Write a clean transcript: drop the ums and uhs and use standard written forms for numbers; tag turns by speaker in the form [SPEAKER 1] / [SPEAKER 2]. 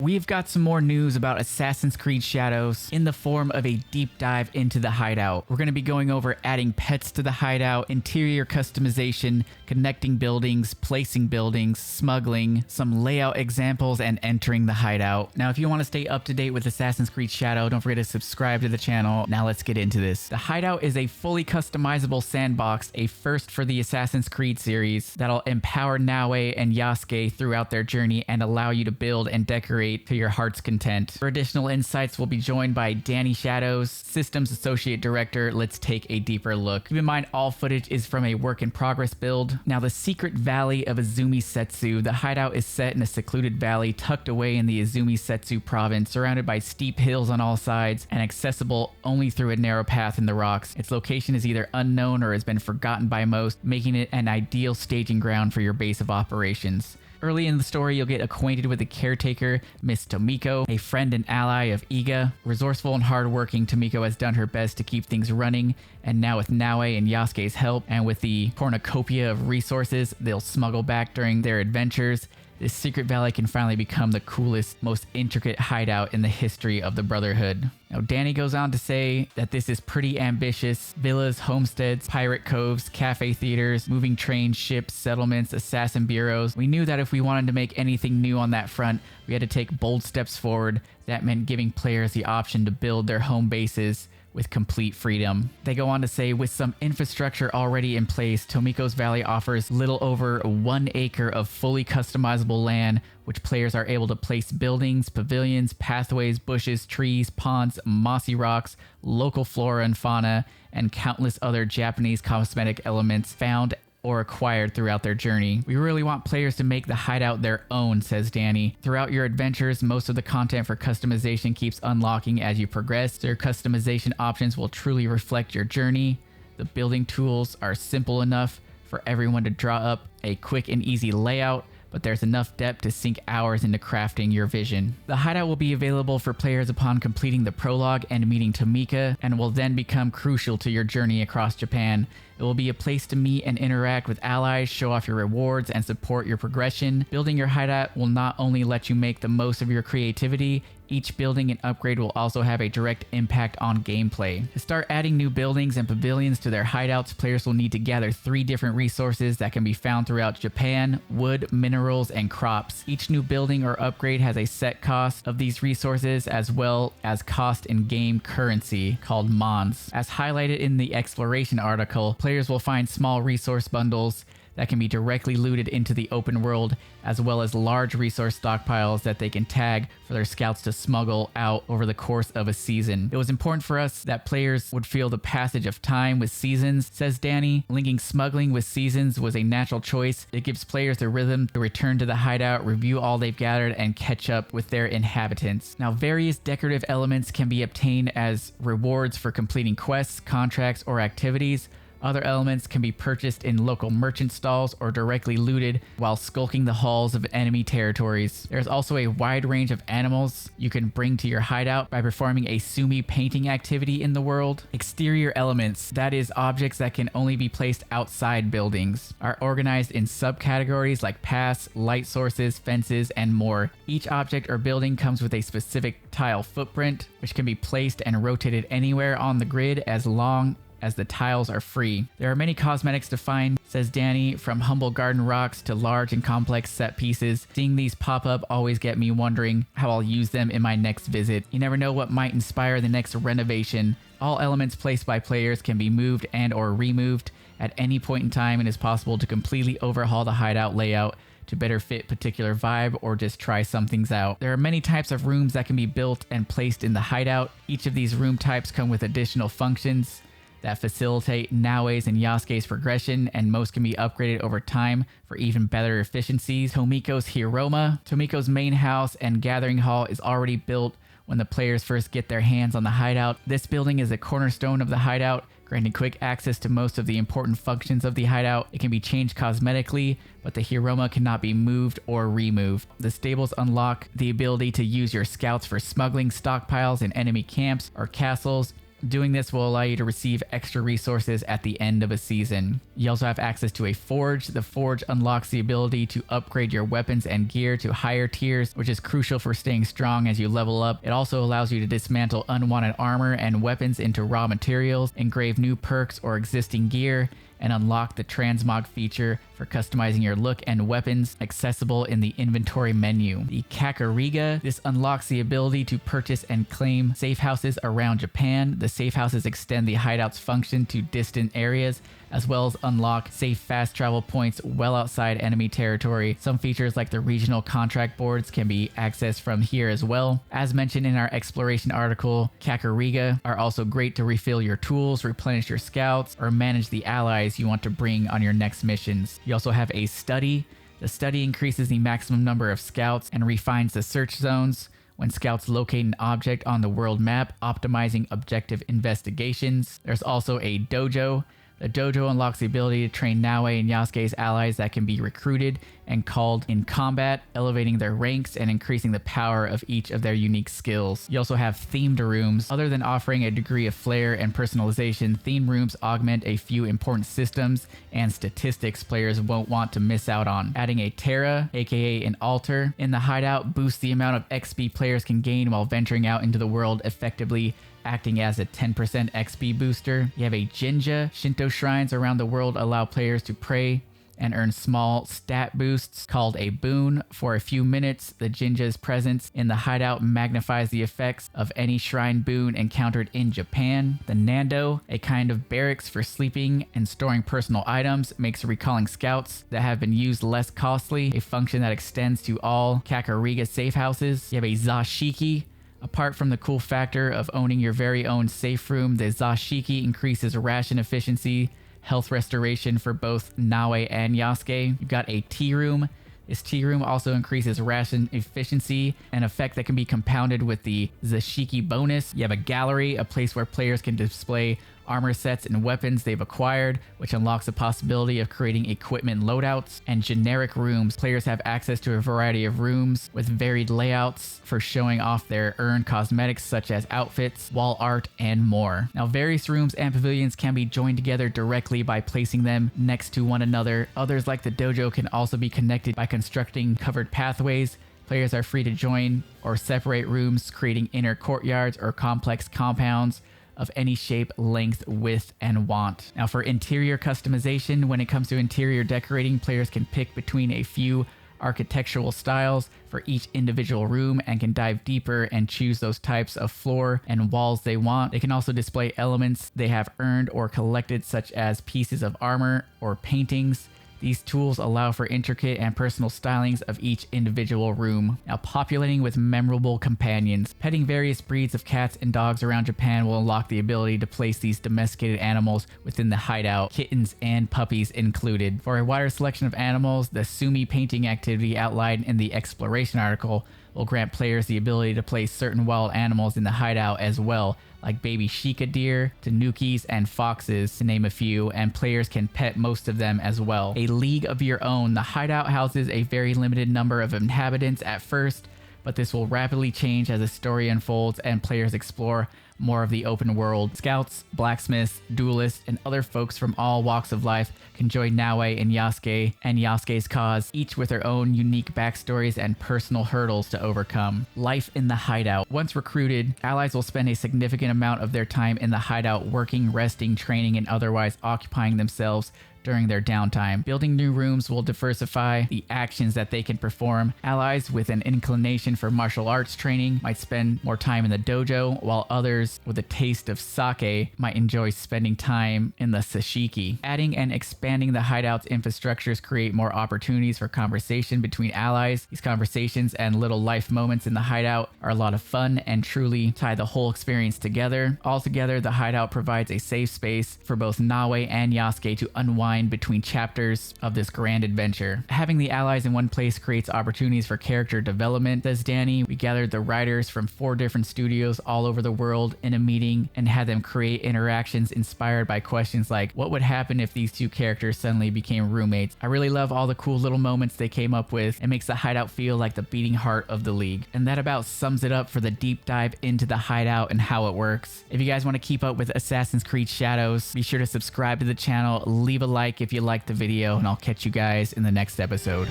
[SPEAKER 1] we've got some more news about Assassin's Creed Shadows in the form of a deep dive into the hideout. We're going to be going over adding pets to the hideout, interior customization, connecting buildings, placing buildings, smuggling, some layout examples, and entering the hideout. Now, if you want to stay up to date with Assassin's Creed Shadow, don't forget to subscribe to the channel. Now let's get into this. The hideout is a fully customizable sandbox, a first for the Assassin's Creed series, that'll empower Naue and Yasuke throughout their journey and allow you to build and decorate to your heart's content. For additional insights, we'll be joined by Danny Shadows, Systems Associate Director. Let's take a deeper look. Keep in mind, all footage is from a work in progress build. Now, the secret valley of Izumi Setsu. The hideout is set in a secluded valley tucked away in the Izumi Setsu province, surrounded by steep hills on all sides and accessible only through a narrow path in the rocks. Its location is either unknown or has been forgotten by most, making it an ideal staging ground for your base of operations. Early in the story, you'll get acquainted with the caretaker, Miss Tomiko, a friend and ally of Iga. Resourceful and hardworking, Tomiko has done her best to keep things running, and now with Naue and Yasuke's help, and with the cornucopia of resources they'll smuggle back during their adventures, this secret valley can finally become the coolest, most intricate hideout in the history of the Brotherhood. Now, Danny goes on to say that this is pretty ambitious. Villas, homesteads, pirate coves, cafe theaters, moving trains, ships, settlements, assassin bureaus. We knew that if we wanted to make anything new on that front, we had to take bold steps forward. That meant giving players the option to build their home bases with complete freedom. They go on to say, with some infrastructure already in place, Tomiko's Valley offers little over 1 acre of fully customizable land, which players are able to place buildings, pavilions, pathways, bushes, trees, ponds, mossy rocks, local flora and fauna, and countless other Japanese cosmetic elements found or acquired throughout their journey. We really want players to make the hideout their own, says Danny. Throughout your adventures, most of the content for customization keeps unlocking as you progress. So your customization options will truly reflect your journey. The building tools are simple enough for everyone to draw up a quick and easy layout, but there's enough depth to sink hours into crafting your vision. The hideout will be available for players upon completing the prologue and meeting Tomika, and will then become crucial to your journey across Japan. It will be a place to meet and interact with allies, show off your rewards, and support your progression. Building your hideout will not only let you make the most of your creativity, each building and upgrade will also have a direct impact on gameplay. To start adding new buildings and pavilions to their hideouts, players will need to gather 3 different resources that can be found throughout Japan: wood, minerals, and crops. Each new building or upgrade has a set cost of these resources, as well as cost in game currency called mons. As highlighted in the exploration article, players will find small resource bundles that can be directly looted into the open world, as well as large resource stockpiles that they can tag for their scouts to smuggle out over the course of a season. It was important for us that players would feel the passage of time with seasons, says Danny. Linking smuggling with seasons was a natural choice. It gives players the rhythm to return to the hideout, review all they've gathered, and catch up with their inhabitants. Now, various decorative elements can be obtained as rewards for completing quests, contracts, or activities. Other elements can be purchased in local merchant stalls or directly looted while skulking the halls of enemy territories. There's also a wide range of animals you can bring to your hideout by performing a sumi painting activity in the world. Exterior elements, that is, objects that can only be placed outside buildings, are organized in subcategories like paths, light sources, fences, and more. Each object or building comes with a specific tile footprint, which can be placed and rotated anywhere on the grid as long as the tiles are free. There are many cosmetics to find, says Danny, from humble garden rocks to large and complex set pieces. Seeing these pop up always get me wondering how I'll use them in my next visit. You never know what might inspire the next renovation. All elements placed by players can be moved and or removed at any point in time, and it's possible to completely overhaul the hideout layout to better fit particular vibe or just try some things out. There are many types of rooms that can be built and placed in the hideout. Each of these room types come with additional functions that facilitate Naue's and Yasuke's progression, and most can be upgraded over time for even better efficiencies. Tomiko's Hiroma. Tomiko's main house and gathering hall is already built when the players first get their hands on the hideout. This building is a cornerstone of the hideout, granting quick access to most of the important functions of the hideout. It can be changed cosmetically, but the Hiroma cannot be moved or removed. The stables unlock the ability to use your scouts for smuggling stockpiles in enemy camps or castles, Doing this will allow you to receive extra resources at the end of a season. You also have access to a forge. The forge unlocks the ability to upgrade your weapons and gear to higher tiers, which is crucial for staying strong as you level up. It also allows you to dismantle unwanted armor and weapons into raw materials, engrave new perks or existing gear, and unlock the transmog feature for customizing your look and weapons, accessible in the inventory menu. The Kakarigga, this unlocks the ability to purchase and claim safe houses around Japan. The safe houses extend the hideout's function to distant areas, as well as unlock safe fast travel points well outside enemy territory. Some features like the regional contract boards can be accessed from here as well. As mentioned in our exploration article, Kakarigga are also great to refill your tools, replenish your scouts, or manage the allies you want to bring on your next missions. You also have a study. The study increases the maximum number of scouts and refines the search zones when scouts locate an object on the world map, optimizing objective investigations. There's also a dojo. The dojo unlocks the ability to train Naue and Yasuke's allies that can be recruited and called in combat, elevating their ranks and increasing the power of each of their unique skills. You also have themed rooms. Other than offering a degree of flair and personalization, themed rooms augment a few important systems and statistics players won't want to miss out on. Adding a Terra, aka an altar, in the hideout boosts the amount of XP players can gain while venturing out into the world, effectively acting as a 10% XP booster. You have a Jinja. Shinto shrines around the world allow players to pray and earn small stat boosts called a boon. For a few minutes, the Jinja's presence in the hideout magnifies the effects of any shrine boon encountered in Japan. The Nando, a kind of barracks for sleeping and storing personal items, makes recalling scouts that have been used less costly, a function that extends to all Kakarigga safe houses. You have a Zashiki. Apart from the cool factor of owning your very own safe room, the Zashiki increases ration efficiency, health restoration for both Naue and Yasuke. You've got a tea room. This tea room also increases ration efficiency, an effect that can be compounded with the Zashiki bonus. You have a gallery, a place where players can display armor sets and weapons they've acquired, which unlocks the possibility of creating equipment loadouts. And generic rooms. Players have access to a variety of rooms with varied layouts for showing off their earned cosmetics such as outfits, wall art, and more. Now, various rooms and pavilions can be joined together directly by placing them next to one another. Others, like the dojo, can also be connected by constructing covered pathways. Players are free to join or separate rooms, creating inner courtyards or complex compounds of any shape, length, width, and want. Now, for interior customization, when it comes to interior decorating, players can pick between a few architectural styles for each individual room and can dive deeper and choose those types of floor and walls they want. They can also display elements they have earned or collected, such as pieces of armor or paintings. These tools allow for intricate and personal stylings of each individual room. Now, populating with memorable companions. Petting various breeds of cats and dogs around Japan will unlock the ability to place these domesticated animals within the hideout, kittens and puppies included. For a wider selection of animals, the Sumi painting activity outlined in the exploration article will grant players the ability to place certain wild animals in the hideout as well, like baby Shika deer, tanukis, and foxes, to name a few, and players can pet most of them as well. A league of your own. The hideout houses a very limited number of inhabitants at first, but this will rapidly change as the story unfolds and players explore more of the open world. Scouts, blacksmiths, duelists, and other folks from all walks of life can join Naue and Yasuke and Yasuke's cause, each with their own unique backstories and personal hurdles to overcome. Life in the hideout. Once recruited, allies will spend a significant amount of their time in the hideout working, resting, training, and otherwise occupying themselves during their downtime. Building new rooms will diversify the actions that they can perform. Allies with an inclination for martial arts training might spend more time in the dojo, while others with a taste of sake might enjoy spending time in the sashiki. Adding and expanding the hideout's infrastructures create more opportunities for conversation between allies. These conversations and little life moments in the hideout are a lot of fun and truly tie the whole experience together. Altogether, the hideout provides a safe space for both Naue and Yasuke to unwind intertwined between chapters of this grand adventure. Having the allies in one place creates opportunities for character development, says Danny. We gathered the writers from 4 different studios all over the world in a meeting and had them create interactions inspired by questions like, what would happen if these 2 characters suddenly became roommates? I really love all the cool little moments they came up with. It makes the Hideout feel like the beating heart of the league. And that about sums it up for the deep dive into the Hideout and how it works. If you guys want to keep up with Assassin's Creed Shadows, be sure to subscribe to the channel, leave a like if you liked the video, and I'll catch you guys in the next episode.